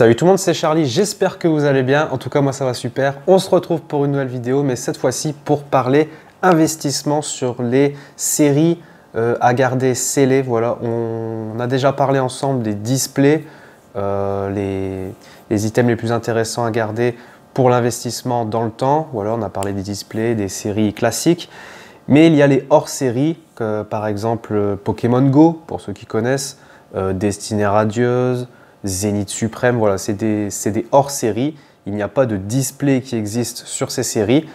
Salut tout le monde, c'est Charlie, j'espère que vous allez bien. En tout cas, moi ça va super. On se retrouve pour une nouvelle vidéo, mais cette fois-ci pour parler investissement sur les séries à garder scellées. Voilà, on a déjà parlé ensemble des displays, les items les plus intéressants à garder pour l'investissement dans le temps. Voilà, on a parlé des displays, des séries classiques. Mais il y a les hors-séries, par exemple Pokémon Go, pour ceux qui connaissent, Destinée Radieuse, Zénith Suprême, voilà, c'est des hors-séries. Il n'y a pas de display qui existe sur ces séries,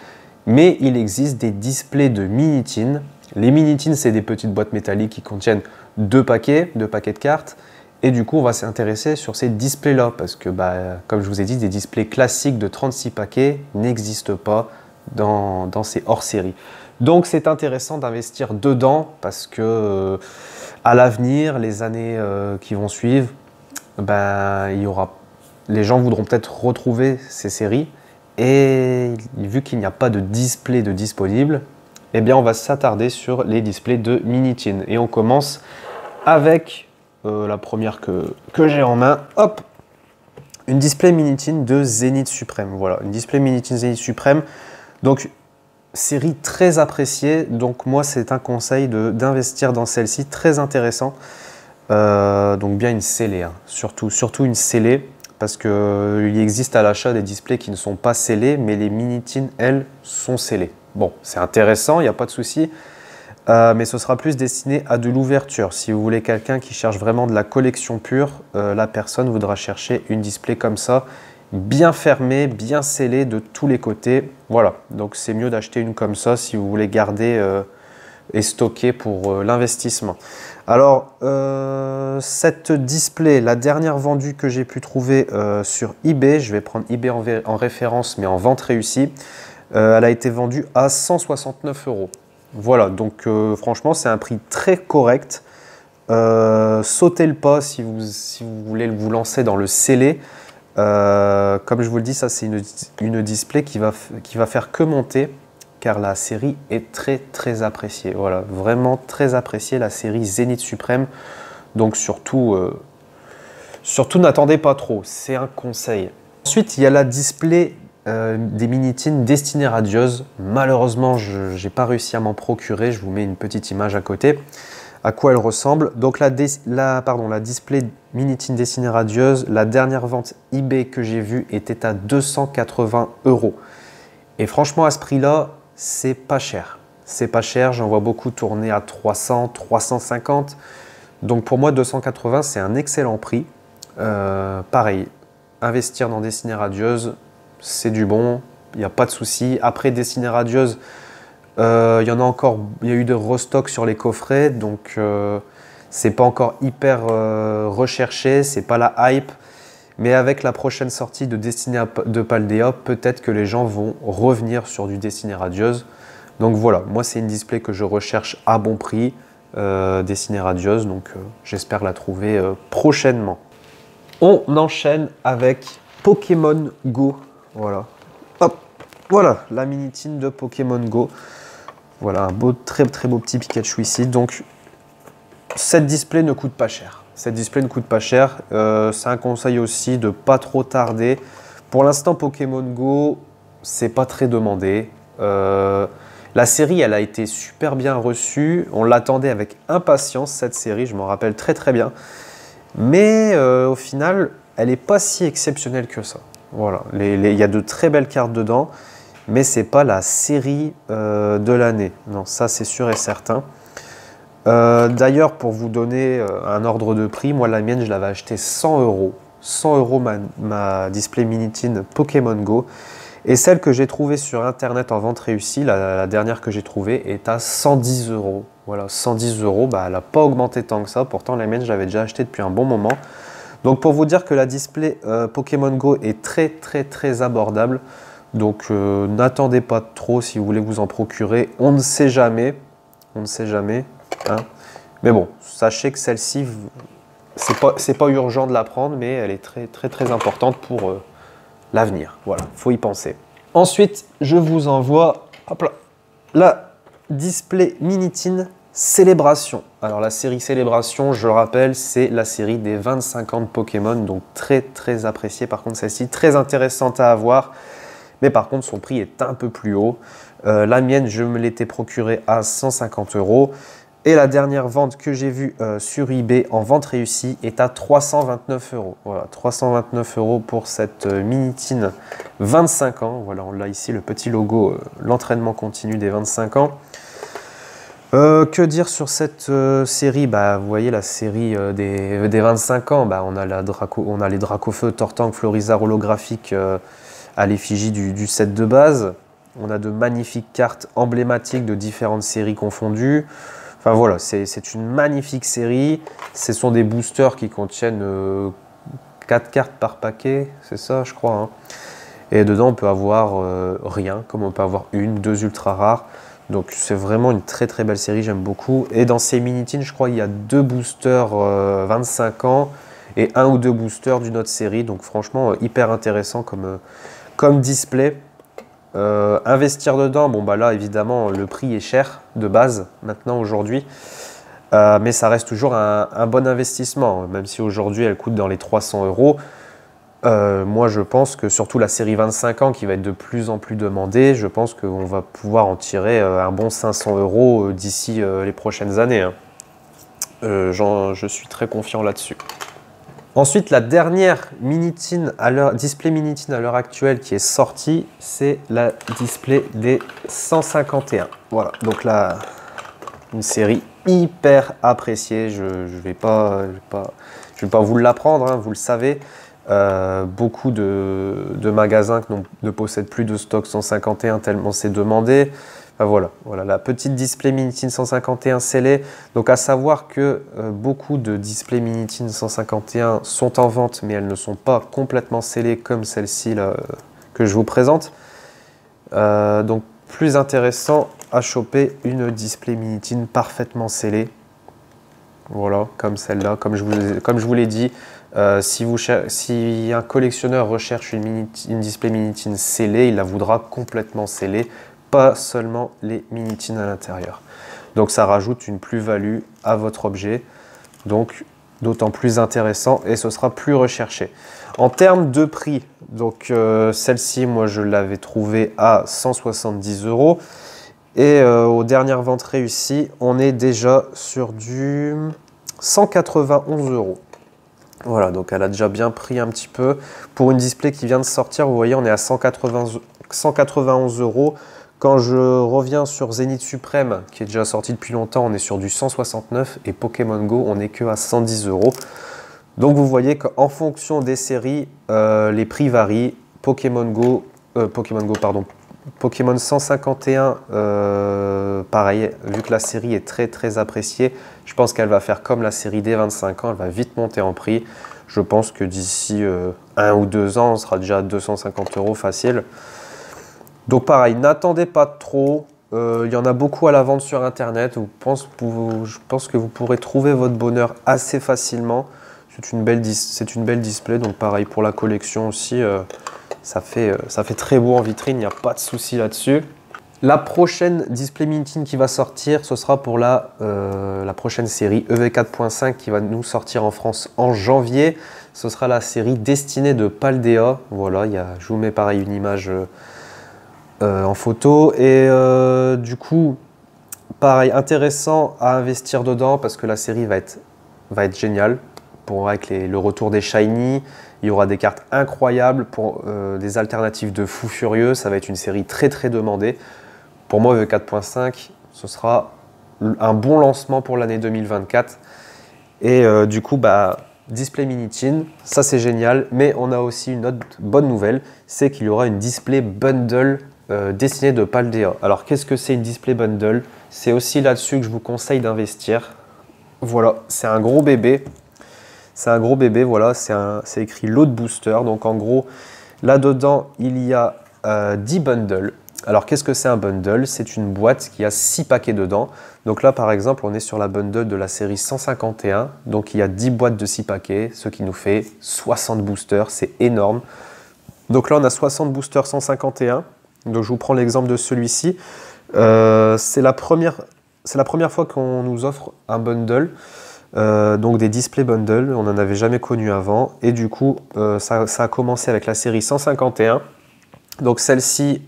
mais il existe des displays de mini-tins. Les mini-tins, c'est des petites boîtes métalliques qui contiennent deux paquets de cartes. Et du coup, on va s'intéresser sur ces displays-là, parce que, comme je vous ai dit, des displays classiques de 36 paquets n'existent pas dans ces hors-séries. Donc, c'est intéressant d'investir dedans, parce que à l'avenir, les années qui vont suivre, les gens voudront peut-être retrouver ces séries et vu qu'il n'y a pas de display de disponible, eh bien on va s'attarder sur les displays de mini-tin. Et on commence avec la première que j'ai en main. Hop, une display mini-tin de Zénith Suprême. Voilà, une display mini-tin Zénith Suprême. Donc, série très appréciée. Donc moi, c'est un conseil d'investir dans celle-ci, très intéressant. Donc bien une scellée, hein. Surtout une scellée, parce qu'il existe à l'achat des displays qui ne sont pas scellés, mais les mini-tins, elles, sont scellées. Bon, c'est intéressant, il n'y a pas de souci, mais ce sera plus destiné à de l'ouverture. Si vous voulez quelqu'un qui cherche vraiment de la collection pure, la personne voudra chercher une display comme ça, bien fermée, bien scellée de tous les côtés. Voilà, donc c'est mieux d'acheter une comme ça si vous voulez garder et stocker pour l'investissement. Alors, cette display, la dernière vendue que j'ai pu trouver sur eBay, je vais prendre eBay en référence, mais en vente réussie, elle a été vendue à 169 €. Voilà, donc franchement, c'est un prix très correct. Sautez le pas si vous voulez vous lancer dans le scellé. Comme je vous le dis, ça c'est une display qui va faire que monter, car la série est très appréciée. Voilà, vraiment très appréciée, la série Zénith Suprême. Donc surtout n'attendez pas trop, c'est un conseil. Ensuite, il y a la display des mini-tins Destinée Radieuse. Malheureusement, je n'ai pas réussi à m'en procurer. Je vous mets une petite image à côté. À quoi elle ressemble. Donc la display mini-tin Destinée Radieuse, la dernière vente eBay que j'ai vue était à 280 €. Et franchement, à ce prix-là, c'est pas cher. C'est pas cher, j'en vois beaucoup tourner à 300, 350. Donc pour moi, 280, c'est un excellent prix. Pareil, investir dans Destinée Radieuse, c'est du bon, il n'y a pas de souci. Après Destinée Radieuse, il y a eu des restocks sur les coffrets, donc c'est pas encore hyper recherché, c'est pas la hype. Mais avec la prochaine sortie de Destinée de Paldea, peut-être que les gens vont revenir sur du Destinée Radieuse. Donc voilà, moi c'est une display que je recherche à bon prix, Destinée Radieuse, donc j'espère la trouver prochainement. On enchaîne avec Pokémon Go. Voilà, hop, voilà la mini-tin de Pokémon Go. Voilà un très beau petit Pikachu ici. Donc cette display ne coûte pas cher. Cette display ne coûte pas cher. C'est un conseil aussi de ne pas trop tarder. Pour l'instant, Pokémon Go, c'est pas très demandé. La série, elle a été super bien reçue. On l'attendait avec impatience, cette série. Je m'en rappelle très bien. Mais au final, elle n'est pas si exceptionnelle que ça. Voilà. Il y a de très belles cartes dedans. Mais ce n'est pas la série de l'année. Non, ça, c'est sûr et certain. D'ailleurs, pour vous donner un ordre de prix, moi la mienne je l'avais acheté 100 €. 100 € ma display mini-tin Pokémon Go. Et celle que j'ai trouvée sur internet en vente réussie, la dernière que j'ai trouvée, est à 110 €. Voilà, 110 €, elle n'a pas augmenté tant que ça. Pourtant la mienne je l'avais déjà achetée depuis un bon moment. Donc pour vous dire que la display Pokémon Go est très abordable. Donc n'attendez pas trop si vous voulez vous en procurer. On ne sait jamais. On ne sait jamais. Hein. Mais bon, sachez que celle-ci, c'est pas urgent de la prendre, mais elle est très importante pour l'avenir. Voilà, faut y penser. Ensuite, je vous envoie hop là, la display mini-tin Célébration. Alors la série Célébration, je le rappelle, c'est la série des 25 ans de Pokémon, donc très très appréciée. Par contre, celle-ci, très intéressante à avoir, mais par contre, son prix est un peu plus haut. La mienne, je me l'étais procurée à 150 €. Et la dernière vente que j'ai vue sur eBay en vente réussie est à 329 €. Voilà, 329 € pour cette Minitin 25 ans. Voilà, on l'a ici, le petit logo, l'entraînement continu des 25 ans. Que dire sur cette série? Vous voyez la série des 25 ans. On a les Dracofeu, Tortank, Florizarre holographique à l'effigie du set de base. On a de magnifiques cartes emblématiques de différentes séries confondues. Enfin voilà, c'est une magnifique série. Ce sont des boosters qui contiennent 4 cartes par paquet, c'est ça je crois. Hein. Et dedans on peut avoir rien, comme on peut avoir une, 2 ultra rares. Donc c'est vraiment une très très belle série, j'aime beaucoup. Et dans ces Minitins, je crois il y a 2 boosters 25 ans et 1 ou 2 boosters d'une autre série. Donc franchement hyper intéressant comme display. Investir dedans, là évidemment le prix est cher de base maintenant aujourd'hui, mais ça reste toujours un bon investissement, même si aujourd'hui elle coûte dans les 300 €. Moi je pense que surtout la série 25 ans qui va être de plus en plus demandée, je pense qu'on va pouvoir en tirer un bon 500 € d'ici les prochaines années. Hein. Je suis très confiant là-dessus. Ensuite, la dernière display Minitin à l'heure actuelle qui est sortie, c'est la display des 151. Voilà, donc là, une série hyper appréciée. Je ne vais pas vous l'apprendre, hein, vous le savez. Beaucoup de magasins ne possèdent plus de stock 151 tellement c'est demandé. Voilà, la petite display Minitin 151 scellée. Donc à savoir que beaucoup de displays Minitin 151 sont en vente, mais elles ne sont pas complètement scellées comme celle-ci que je vous présente. Donc plus intéressant à choper une display Minitin parfaitement scellée. Voilà, comme celle-là, comme je vous l'ai dit. Si un collectionneur recherche une display Minitin scellée, il la voudra complètement scellée. Pas seulement les Minitins à l'intérieur. Donc ça rajoute une plus-value à votre objet, donc d'autant plus intéressant et ce sera plus recherché. En termes de prix, donc celle-ci, moi je l'avais trouvée à 170 € et aux dernières ventes réussies, on est déjà sur du 191 €. Voilà, donc elle a déjà bien pris un petit peu. Pour une display qui vient de sortir, vous voyez, on est à 191 €. Quand je reviens sur Zénith Suprême, qui est déjà sorti depuis longtemps, on est sur du 169 et Pokémon Go, on n'est que à 110 €. Donc vous voyez qu'en fonction des séries, les prix varient. Pokémon 151, pareil, vu que la série est très très appréciée, je pense qu'elle va faire comme la série des 25 ans, elle va vite monter en prix. Je pense que d'ici 1 ou 2 ans, on sera déjà à 250 € facile. Donc pareil, n'attendez pas trop, il y en a beaucoup à la vente sur internet, je pense que vous pourrez trouver votre bonheur assez facilement. C'est une belle display, donc pareil pour la collection aussi, ça fait très beau en vitrine, il n'y a pas de souci là-dessus. La prochaine display Minitin qui va sortir, ce sera pour la prochaine série EV4.5 qui va nous sortir en France en janvier. Ce sera la série Destinée de Paldea. Voilà, je vous mets pareil une image en photo et du coup pareil intéressant à investir dedans parce que la série va être géniale avec le retour des shiny. Il y aura des cartes incroyables pour des alternatives de fou furieux. Ça va être une série très très demandée. Pour moi, EV4.5, ce sera un bon lancement pour l'année 2024. Et du coup, display Minitin, ça c'est génial. Mais on a aussi une autre bonne nouvelle, c'est qu'il y aura une display bundle destinée de Paldea. Alors qu'est-ce que c'est une display bundle? C'est aussi là-dessus que je vous conseille d'investir. Voilà, c'est un gros bébé. C'est un gros bébé, voilà, c'est écrit Load Booster. Donc en gros, là-dedans, il y a 10 bundles. Alors qu'est-ce que c'est un bundle? C'est une boîte qui a 6 paquets dedans. Donc là, par exemple, on est sur la bundle de la série 151. Donc il y a 10 boîtes de 6 paquets, ce qui nous fait 60 boosters. C'est énorme. Donc là, on a 60 boosters 151. Donc je vous prends l'exemple de celui-ci. C'est la première c'est la première fois qu'on nous offre un bundle, donc des display bundles, on n'en avait jamais connu avant, et du coup ça a commencé avec la série 151. Donc celle-ci,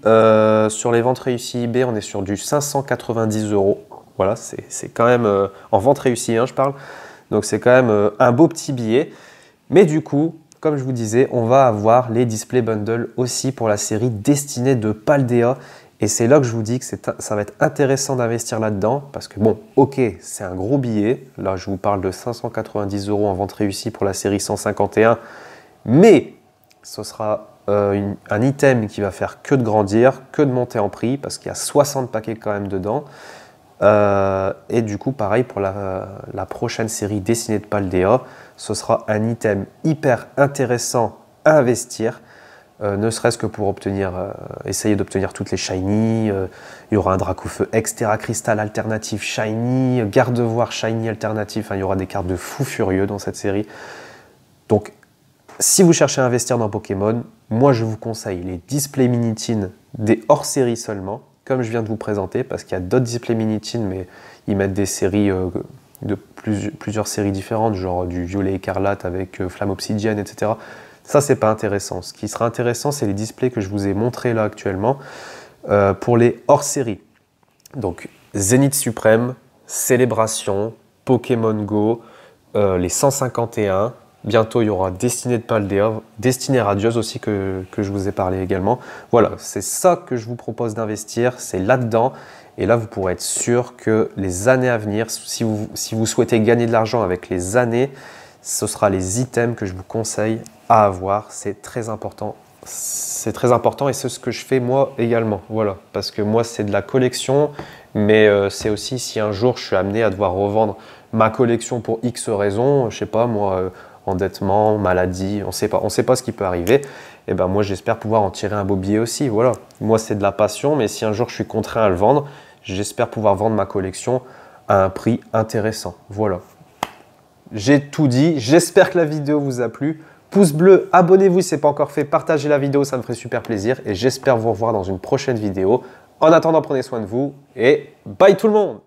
sur les ventes réussies eBay, on est sur du 590 €. Voilà, c'est quand même, en vente réussie, hein, je parle, donc c'est quand même un beau petit billet. Mais du coup, comme je vous disais, on va avoir les display bundles aussi pour la série destinée de Paldea. Et c'est là que je vous dis que ça va être intéressant d'investir là-dedans, parce que bon, ok, c'est un gros billet. Là, je vous parle de 590 € en vente réussie pour la série 151, mais ce sera un item qui va faire que de grandir, que de monter en prix, parce qu'il y a 60 paquets quand même dedans. Et du coup, pareil pour la prochaine série dessinée de Paldea, ce sera un item hyper intéressant à investir. Ne serait-ce que pour essayer d'obtenir toutes les shiny. Il y aura un Dracofeu Extera Cristal alternatif shiny, Gardevoir shiny alternatif. Enfin, il y aura des cartes de fou furieux dans cette série. Donc, si vous cherchez à investir dans Pokémon, moi je vous conseille les displays Minitin des hors-série seulement, comme je viens de vous présenter, parce qu'il y a d'autres displays Minitin, mais ils mettent des séries de plusieurs séries différentes, genre du violet écarlate avec flamme obsidienne, etc. Ça, c'est pas intéressant. Ce qui sera intéressant, c'est les displays que je vous ai montrés là actuellement pour les hors-série. Donc, Zénith Suprême, Célébration, Pokémon Go, les 151. Bientôt, il y aura Destinée de Paldea, Destinée Radieuse aussi que je vous ai parlé également. Voilà, c'est ça que je vous propose d'investir, c'est là-dedans. Et là, vous pourrez être sûr que les années à venir, si vous souhaitez gagner de l'argent avec les années, ce sera les items que je vous conseille à avoir. C'est très important. C'est très important et c'est ce que je fais moi également. Voilà, parce que moi, c'est de la collection, mais c'est aussi si un jour je suis amené à devoir revendre ma collection pour X raisons, je sais pas moi, endettement, maladie, on sait pas ce qui peut arriver. Et ben moi, j'espère pouvoir en tirer un beau billet aussi. Voilà, moi, c'est de la passion, mais si un jour je suis contraint à le vendre, j'espère pouvoir vendre ma collection à un prix intéressant. Voilà. J'ai tout dit, j'espère que la vidéo vous a plu. Pouce bleu, abonnez-vous si ce n'est pas encore fait, partagez la vidéo, ça me ferait super plaisir. Et j'espère vous revoir dans une prochaine vidéo. En attendant, prenez soin de vous et bye tout le monde!